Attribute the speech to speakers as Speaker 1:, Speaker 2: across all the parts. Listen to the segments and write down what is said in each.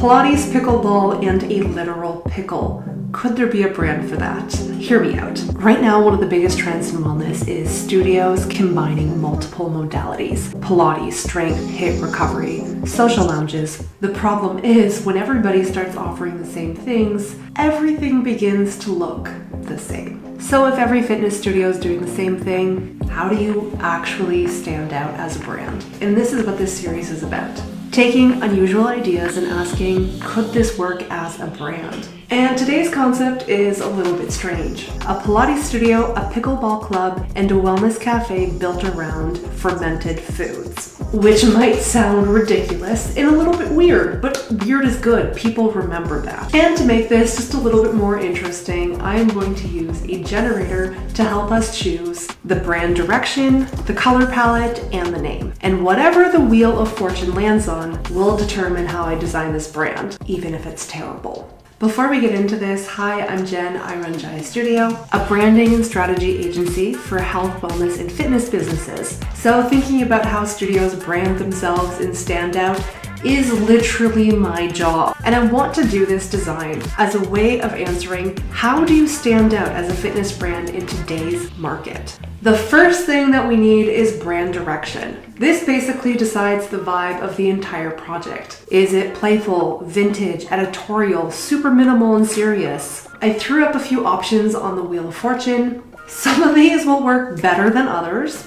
Speaker 1: Pilates, pickleball, and a literal pickle. Could there be a brand for that? Hear me out. Right now, one of the biggest trends in wellness is studios combining multiple modalities. Pilates, strength, HIIT recovery, social lounges. The problem is when everybody starts offering the same things, everything begins to look the same. So if every fitness studio is doing the same thing, how do you actually stand out as a brand? And this is what this series is about. Taking unusual ideas and asking, could this work as a brand? And today's concept is a little bit strange. A Pilates studio, a pickleball club, and a wellness cafe built around fermented foods. Which might sound ridiculous and a little bit weird, but weird is good. People remember that. And to make this just a little bit more interesting, I am going to use a generator to help us choose the brand direction, the color palette, and the name. And whatever the wheel of fortune lands on will determine how I design this brand, even if it's terrible. Before we get into this, hi, I'm Jen. I run Jaia Studio, a branding and strategy agency for health, wellness, and fitness businesses. So thinking about how studios brand themselves and stand out is literally my job. And I want to do this design as a way of answering, how do you stand out as a fitness brand in today's market? The first thing that we need is brand direction. This basically decides the vibe of the entire project. Is it playful, vintage, editorial, super minimal and serious? I threw up a few options on the Wheel of Fortune. Some of these will work better than others,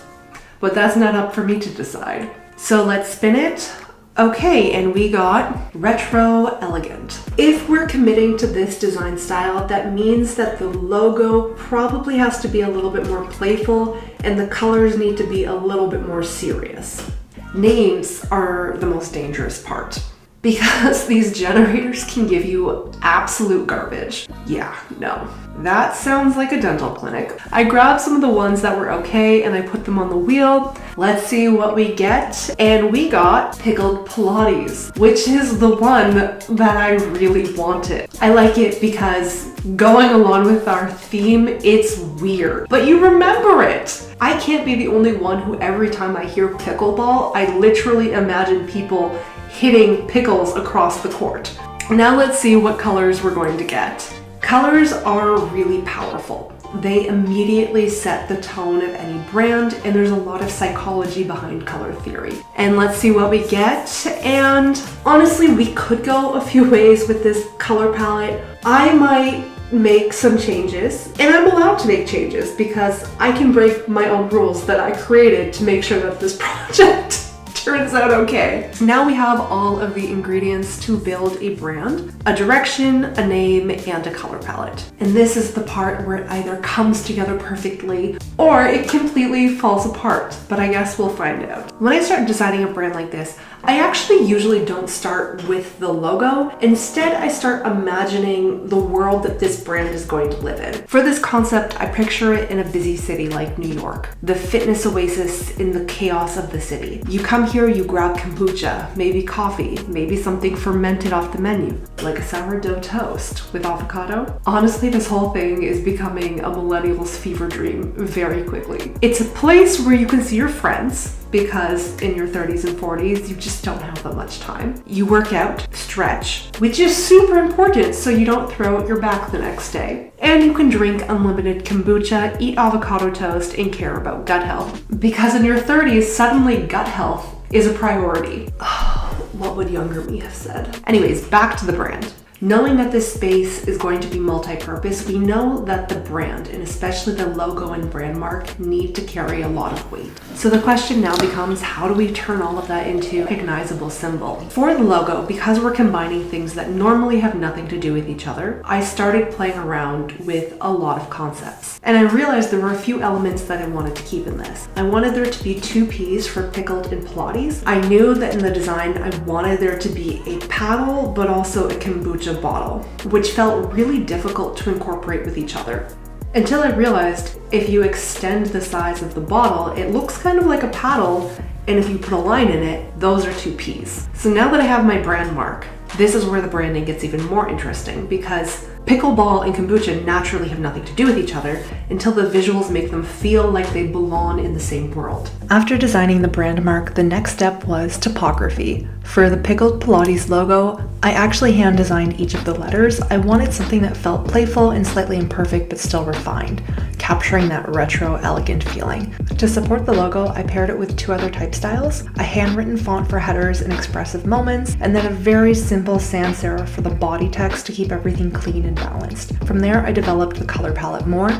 Speaker 1: but that's not up for me to decide. So let's spin it. Okay, and we got retro elegant. If we're committing to this design style, that means that the logo probably has to be a little bit more playful and the colors need to be a little bit more serious. Names are the most dangerous part because these generators can give you absolute garbage. Yeah, no. That sounds like a dental clinic. I grabbed some of the ones that were okay and I put them on the wheel. Let's see what we get. And we got Pickled Pilates, which is the one that I really wanted. I like it because going along with our theme, it's weird, but you remember it. I can't be the only one who every time I hear pickleball, I literally imagine people hitting pickles across the court. Now let's see what colors we're going to get. Colors are really powerful. They immediately set the tone of any brand, and there's a lot of psychology behind color theory. And let's see what we get. And honestly, we could go a few ways with this color palette. I might make some changes, and I'm allowed to make changes because I can break my own rules that I created to make sure that this project turns out okay. Now we have all of the ingredients to build a brand, a direction, a name, and a color palette. And this is the part where it either comes together perfectly or it completely falls apart, but I guess we'll find out. When I start designing a brand like this, I actually usually don't start with the logo. Instead, I start imagining the world that this brand is going to live in. For this concept, I picture it in a busy city like New York, the fitness oasis in the chaos of the city. You come here, you grab kombucha, maybe coffee, maybe something fermented off the menu, like a sourdough toast with avocado. Honestly, this whole thing is becoming a millennial's fever dream very quickly. It's a place where you can see your friends, because in your 30s and 40s, you just don't have that much time. You work out, stretch, which is super important so you don't throw out your back the next day. And you can drink unlimited kombucha, eat avocado toast, and care about gut health. Because in your 30s, suddenly gut health is a priority. Oh, what would younger me have said? Anyways, back to the brand. Knowing that this space is going to be multi-purpose, we know that the brand, and especially the logo and brand mark, need to carry a lot of weight. So the question now becomes, how do we turn all of that into a recognizable symbol? For the logo, because we're combining things that normally have nothing to do with each other, I started playing around with a lot of concepts. And I realized there were a few elements that I wanted to keep in this. I wanted there to be two P's for Pickled and Pilates. I knew that in the design, I wanted there to be a paddle, but also a kombucha bottle, which felt really difficult to incorporate with each other. Until I realized if you extend the size of the bottle, it looks kind of like a paddle, and if you put a line in it, those are two P's. So now that I have my brand mark, This is where the branding gets even more interesting because pickleball and kombucha naturally have nothing to do with each other until the visuals make them feel like they belong in the same world. After designing the brand mark, the next step was typography. For the Pickled Pilates logo, I actually hand designed each of the letters. I wanted something that felt playful and slightly imperfect but still refined, capturing that retro, elegant feeling. To support the logo, I paired it with 2 other type styles, a handwritten font for headers and expressive moments, and then a very simple sans serif for the body text to keep everything clean and balanced. From there, I developed the color palette more.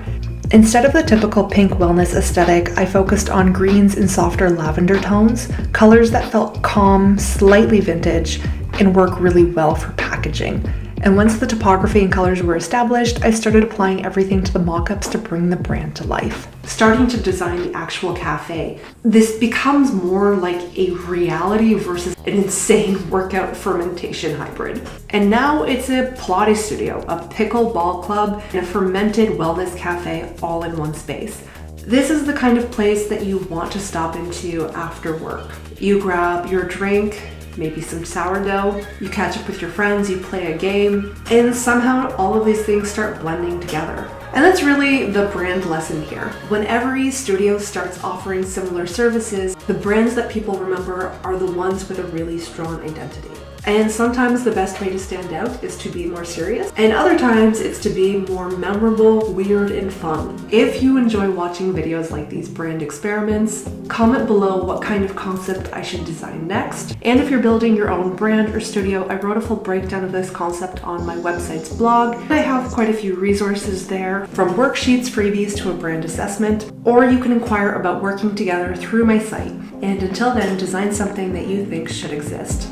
Speaker 1: Instead of the typical pink wellness aesthetic, I focused on greens and softer lavender tones, colors that felt calm, slightly vintage, and work really well for packaging. And once the typography and colors were established, I started applying everything to the mockups to bring the brand to life. Starting to design the actual cafe, this becomes more like a reality versus an insane workout fermentation hybrid. And now it's a Pilates studio, a pickleball club, and a fermented wellness cafe all in one space. This is the kind of place that you want to stop into after work. You grab your drink, maybe some sourdough, you catch up with your friends, you play a game, and somehow all of these things start blending together. And that's really the brand lesson here. When every studio starts offering similar services, the brands that people remember are the ones with a really strong identity. And sometimes the best way to stand out is to be more serious, and other times it's to be more memorable, weird, and fun. If you enjoy watching videos like these brand experiments, comment below what kind of concept I should design next. And if you're building your own brand or studio, I wrote a full breakdown of this concept on my website's blog. I have quite a few resources there, from worksheets, freebies, to a brand assessment, or you can inquire about working together through my site. And until then, design something that you think should exist.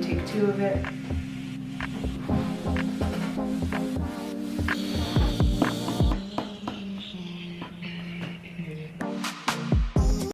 Speaker 1: Take 2 of it.